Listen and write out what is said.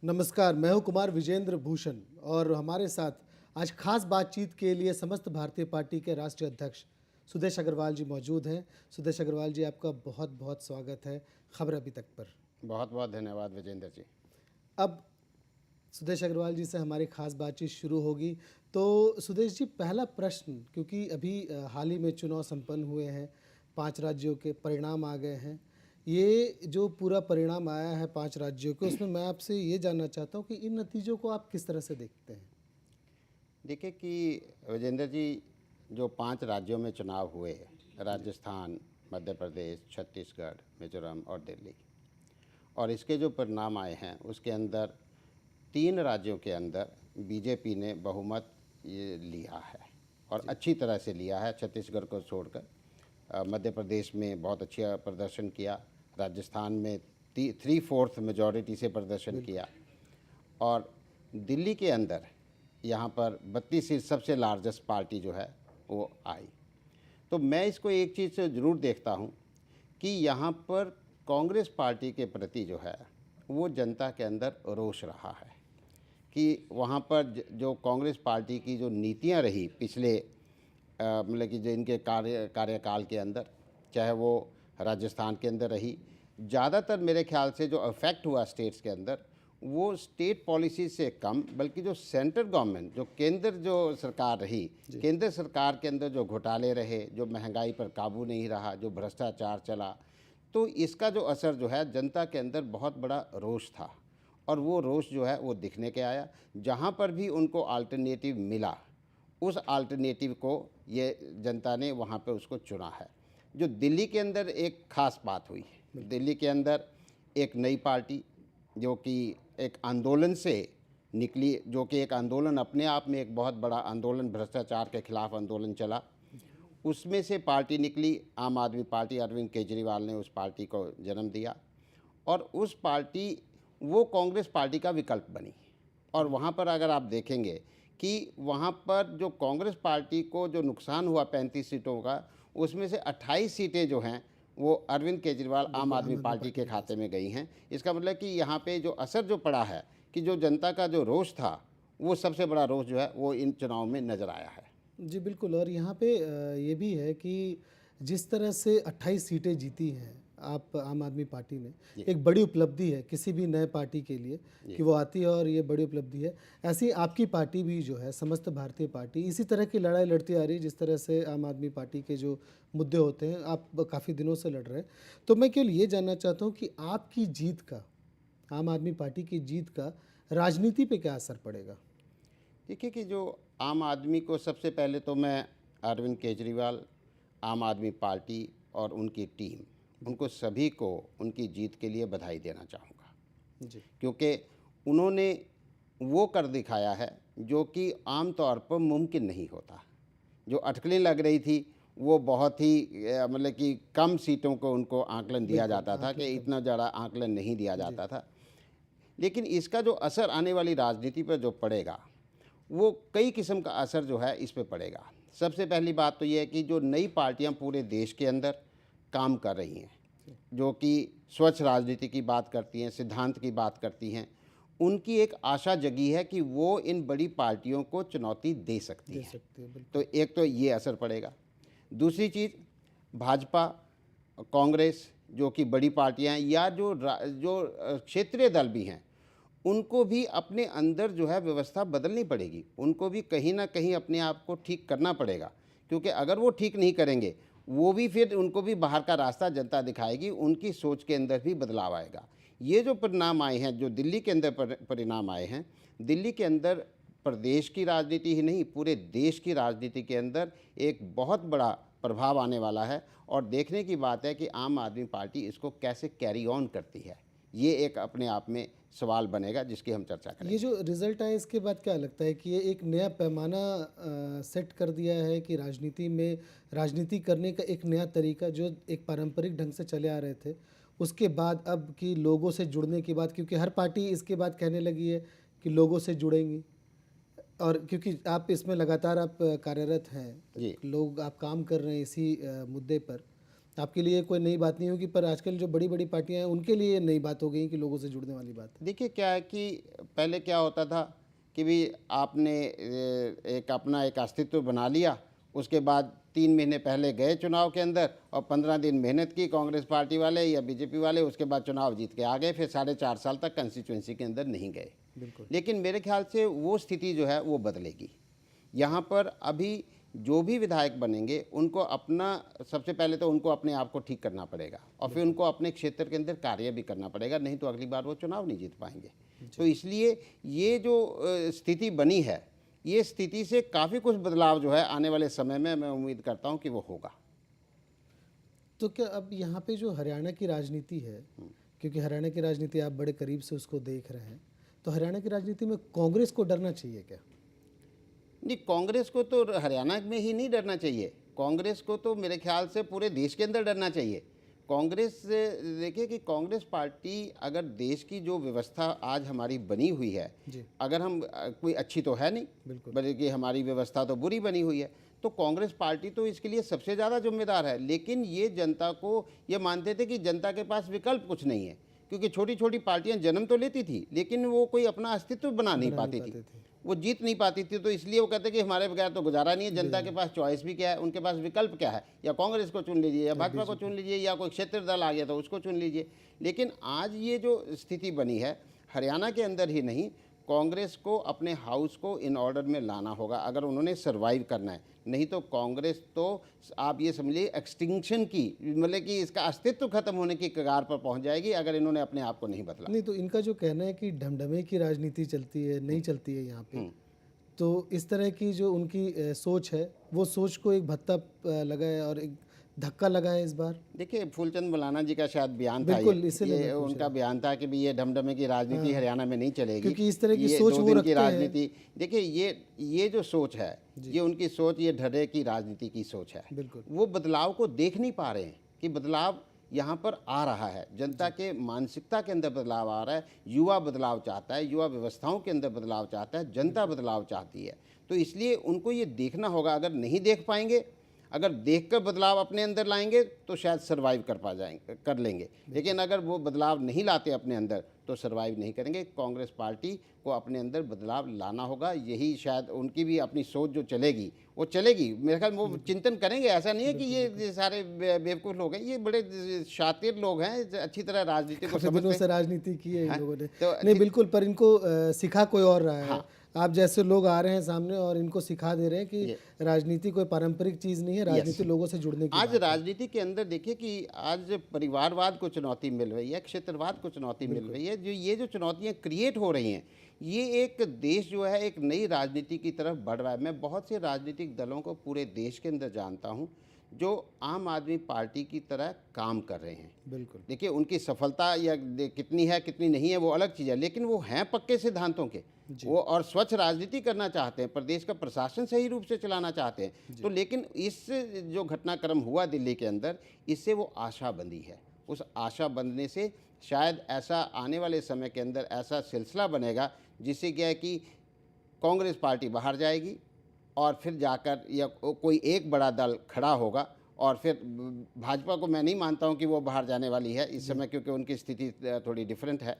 नमस्कार, मैं हूं कुमार विजेंद्र भूषण और हमारे साथ आज खास बातचीत के लिए समस्त भारतीय पार्टी के राष्ट्रीय अध्यक्ष सुदेश अग्रवाल जी मौजूद हैं। सुदेश अग्रवाल जी, आपका बहुत बहुत स्वागत है खबर अभी तक पर। बहुत बहुत धन्यवाद विजेंद्र जी। अब सुदेश अग्रवाल जी से हमारी खास बातचीत शुरू होगी। तो सुदेश जी, पहला प्रश्न, क्योंकि अभी हाल ही में चुनाव संपन्न हुए हैं, 5 राज्यों के परिणाम आ गए हैं। ये जो पूरा परिणाम आया है 5 राज्यों के, उसमें मैं आपसे ये जानना चाहता हूँ कि इन नतीजों को आप किस तरह से देखते हैं? देखिए कि विजेंद्र जी, जो 5 राज्यों में चुनाव हुए, राजस्थान, मध्य प्रदेश, छत्तीसगढ़, मिजोरम और दिल्ली, और इसके जो परिणाम आए हैं उसके अंदर 3 राज्यों के अंदर बीजेपी ने बहुमत ये लिया है और अच्छी तरह से लिया है। छत्तीसगढ़ को छोड़कर मध्य प्रदेश में बहुत अच्छा प्रदर्शन किया, राजस्थान में 3/4 मेजॉरिटी से प्रदर्शन किया, और दिल्ली के अंदर यहाँ पर 32 सीट सबसे लार्जेस्ट पार्टी जो है वो आई। तो मैं इसको एक चीज़ से ज़रूर देखता हूँ कि यहाँ पर कांग्रेस पार्टी के प्रति जो है वो जनता के अंदर रोष रहा है कि वहाँ पर जो कांग्रेस पार्टी की जो नीतियाँ रही पिछले मतलब कि जो इनके कार्यकाल के अंदर, चाहे वो राजस्थान के अंदर रही, ज़्यादातर मेरे ख्याल से जो अफेक्ट हुआ स्टेट्स के अंदर वो स्टेट पॉलिसी से कम, बल्कि जो सेंट्रल गवर्नमेंट, जो केंद्र जो सरकार रही, केंद्र सरकार के अंदर जो घोटाले रहे, जो महंगाई पर काबू नहीं रहा, जो भ्रष्टाचार चला, तो इसका जो असर जो है जनता के अंदर बहुत बड़ा रोष था। और वो रोष जो है वो दिखने के आया। जहाँ पर भी उनको अल्टरनेटिव मिला, उस अल्टरनेटिव को ये जनता ने वहाँ पे उसको चुना है। जो दिल्ली के अंदर एक ख़ास बात हुई, दिल्ली के अंदर एक नई पार्टी जो कि एक आंदोलन से निकली, जो कि एक आंदोलन अपने आप में एक बहुत बड़ा आंदोलन, भ्रष्टाचार के खिलाफ आंदोलन चला, उसमें से पार्टी निकली आम आदमी पार्टी। अरविंद केजरीवाल ने उस पार्टी को जन्म दिया और उस पार्टी वो कांग्रेस पार्टी का विकल्प बनी। और वहाँ पर अगर आप देखेंगे कि वहाँ पर जो कांग्रेस पार्टी को जो नुकसान हुआ 35 सीटों का, उसमें से 28 सीटें जो हैं वो अरविंद केजरीवाल आम आदमी पार्टी के खाते में गई हैं। इसका मतलब कि यहाँ पे जो असर जो पड़ा है कि जो जनता का जो रोष था, वो सबसे बड़ा रोष जो है वो इन चुनाव में नज़र आया है। जी बिल्कुल। और यहाँ पे ये भी है कि जिस तरह से 28 सीटें जीती हैं आप आम आदमी पार्टी ने, एक बड़ी उपलब्धि है किसी भी नए पार्टी के लिए कि वो आती है, और ये बड़ी उपलब्धि है। ऐसी आपकी पार्टी भी जो है, समस्त भारतीय पार्टी, इसी तरह की लड़ाई लड़ती आ रही है जिस तरह से आम आदमी पार्टी के जो मुद्दे होते हैं आप काफ़ी दिनों से लड़ रहे हैं। तो मैं केवल ये जानना चाहता हूँ कि आपकी जीत का, आम आदमी पार्टी की जीत का राजनीति पे क्या असर पड़ेगा? देखिए कि जो आम आदमी को, सबसे पहले तो मैं अरविंद केजरीवाल, आम आदमी पार्टी और उनकी टीम, उनको सभी को उनकी जीत के लिए बधाई देना चाहूँगा, जी क्योंकि उन्होंने वो कर दिखाया है जो कि आम तौर पर मुमकिन नहीं होता। जो अटकलें लग रही थी वो बहुत ही मतलब कि कम सीटों को उनको आकलन दिया जाता था कि इतना ज़्यादा आकलन नहीं दिया जाता था। लेकिन इसका जो असर आने वाली राजनीति पर जो पड़ेगा, वो कई किस्म का असर जो है इस पे पड़ेगा। सबसे पहली बात तो ये है कि जो नई पार्टियां पूरे देश के अंदर काम कर रही हैं, जो कि स्वच्छ राजनीति की बात करती हैं, सिद्धांत की बात करती हैं, उनकी एक आशा जगी है कि वो इन बड़ी पार्टियों को चुनौती दे सकती दे हैं। सकते हैं, बिल्कुल। तो एक तो ये असर पड़ेगा। दूसरी चीज़, भाजपा, कांग्रेस जो कि बड़ी पार्टियां हैं, या जो क्षेत्रीय दल भी हैं, उनको भी अपने अंदर जो है व्यवस्था बदलनी पड़ेगी। उनको भी कहीं ना कहीं अपने आप को ठीक करना पड़ेगा, क्योंकि अगर वो ठीक नहीं करेंगे, वो भी फिर उनको भी बाहर का रास्ता जनता दिखाएगी, उनकी सोच के अंदर भी बदलाव आएगा। ये जो परिणाम आए हैं, जो दिल्ली के अंदर परिणाम आए हैं, दिल्ली के अंदर प्रदेश की राजनीति ही नहीं, पूरे देश की राजनीति के अंदर एक बहुत बड़ा प्रभाव आने वाला है। और देखने की बात है कि आम आदमी पार्टी इसको कैसे कैरी ऑन करती है। ये एक अपने आप में सवाल बनेगा जिसकी हम चर्चा ये करेंगे। जो रिजल्ट आया इसके बाद क्या लगता है कि ये एक नया पैमाना सेट कर दिया है कि राजनीति में राजनीति करने का एक नया तरीका, जो एक पारंपरिक ढंग से चले आ रहे थे, उसके बाद अब कि लोगों से जुड़ने की बात, क्योंकि हर पार्टी इसके बाद कहने लगी है कि लोगों से जुड़ेंगी, और क्योंकि आप इसमें लगातार आप कार्यरत हैं, जी। लोग आप काम कर रहे हैं इसी मुद्दे पर, आपके लिए कोई नई बात नहीं होगी, पर आजकल जो बड़ी बड़ी पार्टियां हैं उनके लिए नई बात हो गई कि लोगों से जुड़ने वाली बात है। देखिए क्या है कि पहले क्या होता था कि भी आपने एक अपना एक अस्तित्व बना लिया, उसके बाद 3 महीने पहले गए चुनाव के अंदर और 15 दिन मेहनत की कांग्रेस पार्टी वाले या बीजेपी वाले, उसके बाद चुनाव जीत के आ गए, फिर 4.5 साल तक कंस्टिट्यूंसी के अंदर नहीं गए। बिल्कुल। लेकिन मेरे ख्याल से वो स्थिति जो है वो बदलेगी। यहाँ पर अभी जो भी विधायक बनेंगे उनको अपना, सबसे पहले तो उनको अपने आप को ठीक करना पड़ेगा और फिर उनको अपने क्षेत्र के अंदर कार्य भी करना पड़ेगा, नहीं तो अगली बार वो चुनाव नहीं जीत पाएंगे। तो इसलिए ये जो स्थिति बनी है, ये स्थिति से काफ़ी कुछ बदलाव जो है आने वाले समय में मैं उम्मीद करता हूँ कि वो होगा। तो क्या अब यहाँ पे जो हरियाणा की राजनीति है, क्योंकि हरियाणा की राजनीति आप बड़े करीब से उसको देख रहे हैं, तो हरियाणा की राजनीति में कांग्रेस को डरना चाहिए क्या? नहीं, कांग्रेस को तो हरियाणा में ही नहीं डरना चाहिए, कांग्रेस को तो मेरे ख्याल से पूरे देश के अंदर डरना चाहिए। कांग्रेस देखिए कि कांग्रेस पार्टी अगर देश की जो व्यवस्था आज हमारी बनी हुई है, जी। अगर हम कोई अच्छी तो है नहीं, बिल्कुल। बल्कि हमारी व्यवस्था तो बुरी बनी हुई है, तो कांग्रेस पार्टी तो इसके लिए सबसे ज़्यादा जिम्मेदार है। लेकिन ये जनता को ये मानते थे कि जनता के पास विकल्प कुछ नहीं है, क्योंकि छोटी छोटी पार्टियां जन्म तो लेती थी लेकिन वो कोई अपना अस्तित्व बना नहीं पाती थी, वो जीत नहीं पाती थी। तो इसलिए वो कहते कि हमारे बगैर तो गुजारा नहीं है, जनता के पास चॉइस भी क्या है, उनके पास विकल्प क्या है, या कांग्रेस को चुन लीजिए या भाजपा को चुन लीजिए या कोई क्षेत्र दल आ गया तो उसको चुन लीजिए। लेकिन आज ये जो स्थिति बनी है हरियाणा के अंदर ही नहीं, कांग्रेस को अपने हाउस को इन ऑर्डर में लाना होगा अगर उन्होंने सरवाइव करना है। नहीं तो कांग्रेस तो आप ये समझिए एक्सटिंक्शन की, मतलब कि इसका अस्तित्व खत्म होने की कगार पर पहुंच जाएगी अगर इन्होंने अपने आप को नहीं बदला। नहीं, तो इनका जो कहना है कि ढमढमे की राजनीति चलती है, नहीं चलती है यहाँ पे, तो इस तरह की जो उनकी सोच है, वो सोच को एक भत्ता लगा है और एक धक्का लगा है इस बार। देखिए फूलचंद मौलाना जी का शायद बयान था, बिल्कुल, इसीलिए ये मैं पूछ उनका बयान था कि भी ये ढमढमे की राजनीति हरियाणा में नहीं चलेगी, क्योंकि इस तरह की ये सोच 2 वो दिन रखते की हैं। राजनीति। देखिए ये जो सोच है, ये उनकी सोच, ये ढर्रे की राजनीति की सोच है। बिल्कुल। वो बदलाव को देख नहीं पा रहे हैं कि बदलाव यहाँ पर आ रहा है, जनता के मानसिकता के अंदर बदलाव आ रहा है, युवा बदलाव चाहता है, युवा व्यवस्थाओं के अंदर बदलाव चाहता है, जनता बदलाव चाहती है। तो इसलिए उनको ये देखना होगा, अगर नहीं देख पाएंगे, अगर देखकर बदलाव अपने अंदर लाएंगे तो शायद सरवाइव कर लेंगे, लेकिन अगर वो बदलाव नहीं लाते अपने अंदर तो सरवाइव नहीं करेंगे। कांग्रेस पार्टी को अपने अंदर बदलाव लाना होगा, यही शायद उनकी भी अपनी सोच जो चलेगी वो चलेगी। मेरे ख्याल वो चिंतन करेंगे, ऐसा नहीं है कि ये सारे बेवकूफ़ लोग हैं, ये बड़े शातिर लोग हैं, अच्छी तरह राजनीति को दिनों समझते से राजनीति की है इन लोगों ने। तो नहीं बिल्कुल, पर इनको सिखा कोई और रहा है। आप जैसे लोग आ रहे हैं सामने और इनको सिखा दे रहे हैं कि राजनीति कोई पारंपरिक चीज़ नहीं है, राजनीति लोगों से जुड़ने की आज राजनीति के अंदर देखिए कि आज परिवारवाद को चुनौती मिल रही है, क्षेत्रवाद को चुनौती मिल रही है। ये जो चुनौतियां क्रिएट हो रही हैं, ये एक देश जो है एक नई राजनीति की तरफ बढ़ रहा है। मैं बहुत से राजनीतिक दलों को पूरे देश के अंदर जानता हूं जो आम आदमी पार्टी की तरह काम कर रहे हैं। बिल्कुल। देखिए उनकी सफलता या कितनी है कितनी नहीं है वो अलग चीज़ है, लेकिन वो हैं पक्के सिद्धांतों के, वो और स्वच्छ राजनीति करना चाहते हैं, प्रदेश का प्रशासन सही रूप से चलाना चाहते हैं। तो लेकिन इस जो घटनाक्रम हुआ दिल्ली के अंदर, इससे वो आशा बंधी है। उस आशा बंधने से शायद ऐसा आने वाले समय के अंदर ऐसा सिलसिला बनेगा जिससे क्या है कि कांग्रेस पार्टी बाहर जाएगी और फिर जाकर या कोई एक बड़ा दल खड़ा होगा, और फिर भाजपा को मैं नहीं मानता हूं कि वो बाहर जाने वाली है इस समय, क्योंकि उनकी स्थिति थोड़ी डिफरेंट है।